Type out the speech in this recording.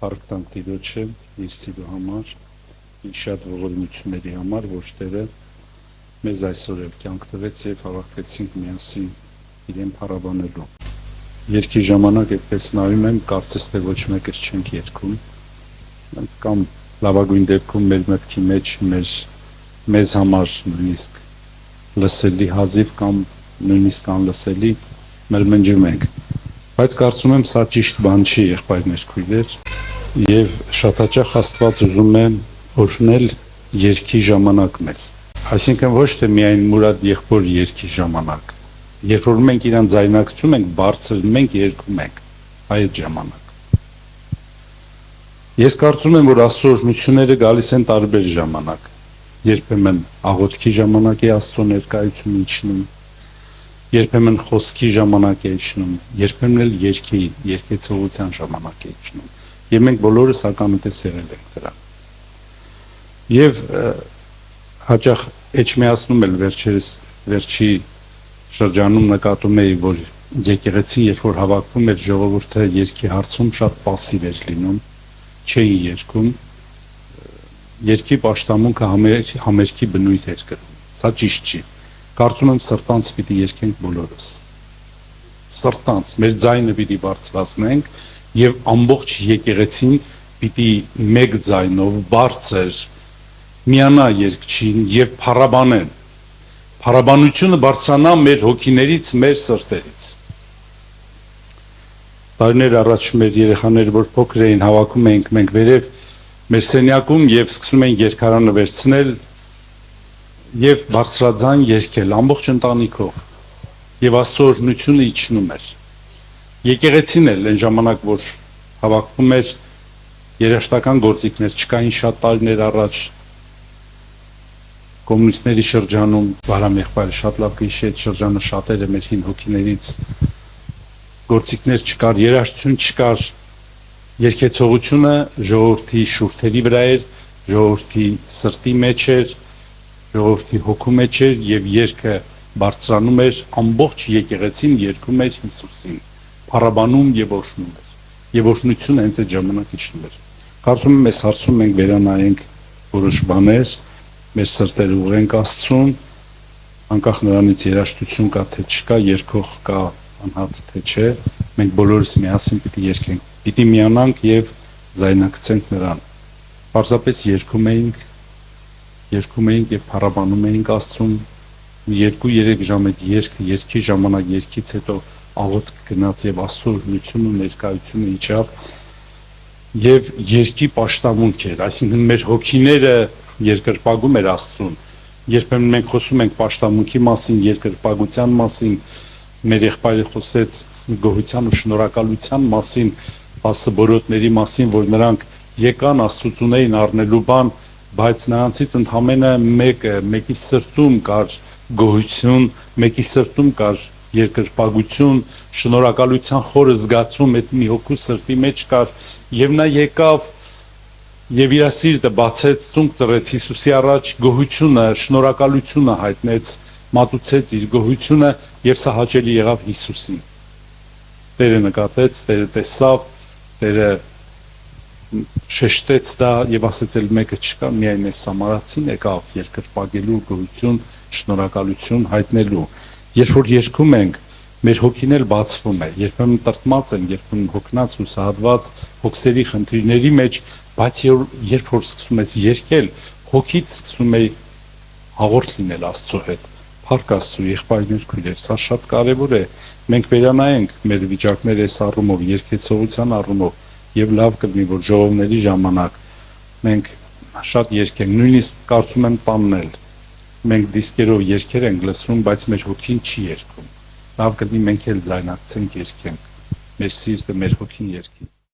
Փառք Տիրոջը իր սիրո համար, իր շատ ողորմությունների համար, որ Տերը մեզ այսօր էլ կյանք տվեց եւ հավաքվեցինք միասին իրեն փառաբանելու։ Երգի ժամանակ այդպես նայում եմ, կարծես թե ոչ մեկը չենք երգում։ Մենք կամ լավագույն դեպքում մեր մտքի մեջ մեզ համար նույնիսկ լսելի հազիվ կամ նույնիսկ անլսելի մրմնջում ենք։ Բայց կարծում եմ սա ճիշտ բան չի, եղբայրներ, քույրեր, եւ շատ հաճախ Աստված ուզում է օրհնել երգի ժամանակ մեզ։ Այսինքն ոչ թե միայն մուրադ եղբոր երգի ժամանակ, երբ որ մենք իրան ձայնակցում ենք, բարձրանում ենք, երգում ենք այդ ժամանակ։ Ես կարծում եմ, որ Աստծո օրհնությունները գալիս են տարբեր ժամանակ։ Երբեմն աղոթքի ժամանակ է Աստծո ներկայությունը իջնում, երբեմն խոսքի ժամանակ է իջնում, երբեմն էլ երգեցողության ժամանակ է իջնում։ Եվ մենք բոլորս ականատես եղել ենք դրան։ Եվ հաճախ էջմիածնում էլ վերջի շրջանում նկատում էի, որ եկեղեցին, երբ որ հավաքվում էր, ժողովուրդը երգի հարցում շատ պասիվ էր լինում, չէին երգում, երգի պաշտամունքը համերգի բնույթ էր կրում։ Սա ճիշտ չի։ Կարծում եմ սրտանց պիտի երգենք բոլորս։ Սրտանց, մեր ձայնը պիտի բարձրացնենք եւ ամբողջ եկեղեցին պիտի մեկ ձայնով բարձր միանա երգչին եւ փառաբանեն։ Փառաբանությունը բարձրանա մեր հոգիներից, մեր սրտերից։ Տարիներ առաջ մեր երեխաները, որ փոքր էին, հավաքում էինք մենք վերև մեր սենյակում եւ սկսում էին երգարանը վերցնել եւ բարձրաձայն երգել ամբողջ ընտանիքով եւ Աստծո օրհնությունը իջնում էր։ Եկեղեցին էլ այն ժամանակ, որ հավաքվում էր, երաժշտական գործիքներ չկային շատ տարիներ առաջ, կոմունիստների շրջանում, Վարամ եղբայրը շատ լավ կհիշի այդ շրջանը, շատերը մեր հին հոգիներից, գործիքներ չկար, երաժշտություն չկար, երգեցողությունը ժողովրդի շուրթերի վրա էր, ժողովրդի սրտի մեջ էր, ժողովրդի հոգու մեջ էր եւ երգը բարձրանում էր, ամբողջ եկեղեցին երգում էր Հիսուսին, փառաբանում եւ օրհնում էր։ Եվ օրհնությունը հենց այդ ժամանակ իջնում էր։ Կարծում եմ, այս հարցում մենք վերանայենք որոշ բաներ, մեր սրտերը ուղենք Աստծուն, անկախ նրանից երաժշտություն կա թե չկա, երգող կա անհատ թե չէ, մենք բոլորս միասին պիտի երգենք, պիտի միանանք եւ ձայնակցենք նրան։ Պարզապես երգում էինք եւ փառաբանում էինք Աստծուն, 2-3 ժամ այդ երգի ժամանակ երգից հետո աղոթք գնաց եւ Աստծո օրհնությունը ու ներկայությունը իջավ եւ երգի պաշտամունք էր, այսինքն մեր հոգիները երկրպագում էր Աստծուն։ Երբեմն մենք խոսում ենք պաշտամունքի մասին, երկրպագության մասին, մեր եղբայրը խոսեց գոհության ու շնորհակալության մասին, ասբորոտների մասին, որ նրանք եկան Աստծուն էին առնելու բան, բայց նրանցից ընդամենը մեկի սրտում կար գոհություն, մեկի սրտում կար երկրպագություն, շնորհակալության խորը զգացում այդ մի հոգու սրտի մեջ կար եւ նա եկավ եւ իր սիրտը բացեց, ծունկ ծռեց Հիսուսի առաջ, գոհությունը, շնորհակալությունը հայտնեց, մատուցեց իր գոհությունը եւ սա հաճելի եղավ Հիսուսին։ Տերը նկատեց, Տերը տեսավ, Տերը շեշտեց դա եւ ասեց էլ մեկը չկա, միայն այս սամարացին եկավ երկրպագելու, գոհություն, շնորհակալություն հայտնելու։ Երբ որ երգում ենք, մեր հոգին էլ բացվում է, երբեմն տրտմած են, երբեմն հոգնած ու սահատված հոգսերի խնդիրների մեջ, բայց երբ որ սկսում ես երգել, հոգիդ սկսում է հաղորդ լինել Աստծո հետ։ Փառք Աստծո, եղբայրներ, քույրեր, սա շատ կարեւոր է։ Մենք վերանայենք մեր վիճակները այս առումով, երգեցողության առումով, եւ լավ կլինի, որ ժողովների ժամանակ մենք շատ երգենք, նույնիսկ կարծում եմ տաննել։ Մենք դիսկերով երգեր ենք լսում, բայց մեր հոգին չի երգում։ Լավ կլինի մենք էլ ձայնակցենք երգենք։ Մեր սիրտը, մեր հոգին երգի։